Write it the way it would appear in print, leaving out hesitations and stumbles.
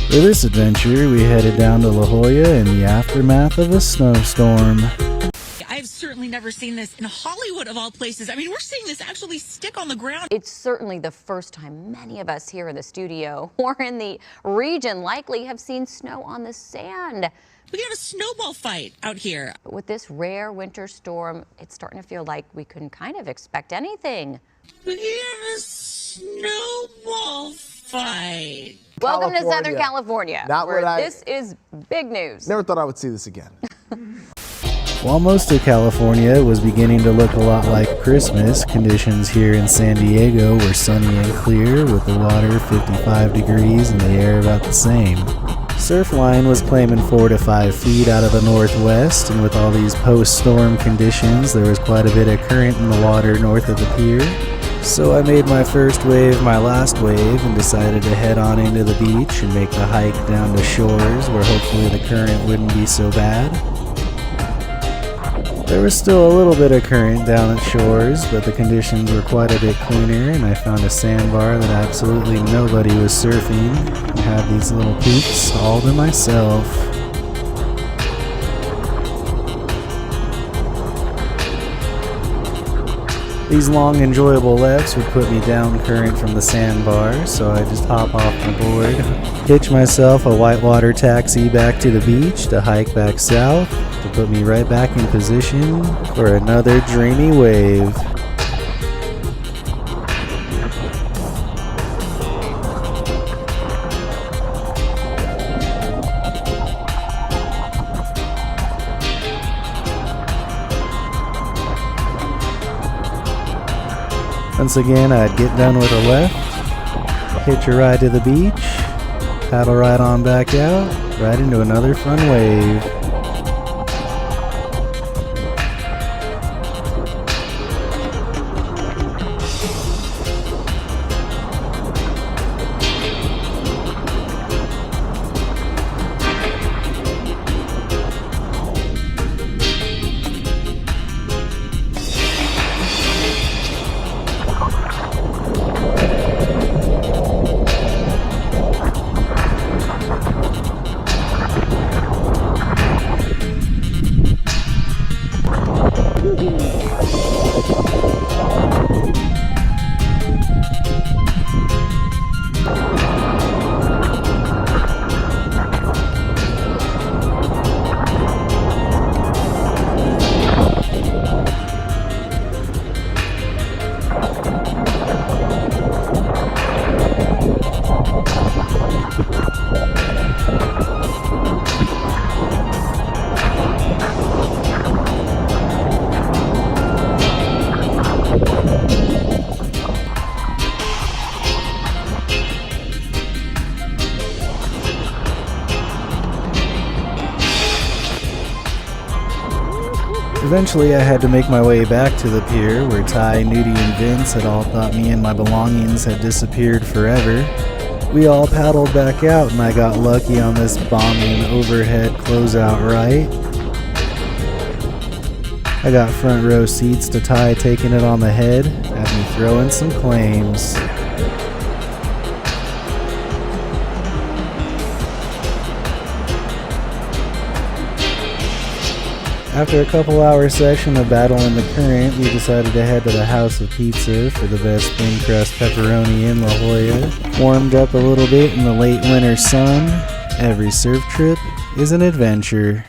For this adventure, we headed down to La Jolla in the aftermath of a snowstorm. I've certainly never seen this in Hollywood, of all places. I mean, we're seeing this actually stick on the ground. It's certainly the first time many of us here in the studio or in the region likely have seen snow on the sand. We got a snowball fight out here. But with this rare winter storm, it's starting to feel like we couldn't kind of expect anything. We got a snowball fight. Welcome to California. Southern California, Not where what this is big news. Never thought I would see this again. While most of California was beginning to look a lot like Christmas, conditions here in San Diego were sunny and clear, with the water 55 degrees and the air about the same. Surfline was claiming 4 to 5 feet out of the northwest, and with all these post-storm conditions, there was quite a bit of current in the water north of the pier. So I made my first wave my last wave and decided to head on into the beach and make the hike down to shores where hopefully the current wouldn't be so bad. There was still a little bit of current down at shores, but the conditions were quite a bit cleaner, and I found a sandbar that absolutely nobody was surfing, and had these little peaks all to myself. These long, enjoyable lefts would put me down current from the sandbar, so I just hop off my board, hitch myself a whitewater taxi back to the beach to hike back south to put me right back in position for another dreamy wave. Once again, I'd get done with a left, hitch a ride to the beach, paddle right on back out, right into another fun wave. Eventually I had to make my way back to the pier where Ty, Nudie, and Vince had all thought me and my belongings had disappeared forever. We all paddled back out and I got lucky on this bombing overhead closeout right. I got front row seats to Ty taking it on the head, had me throwing some claims. After a couple hour session of battling the current, we decided to head to the House of Pizza for the best thin crust pepperoni in La Jolla. Warmed up a little bit in the late winter sun. Every surf trip is an adventure.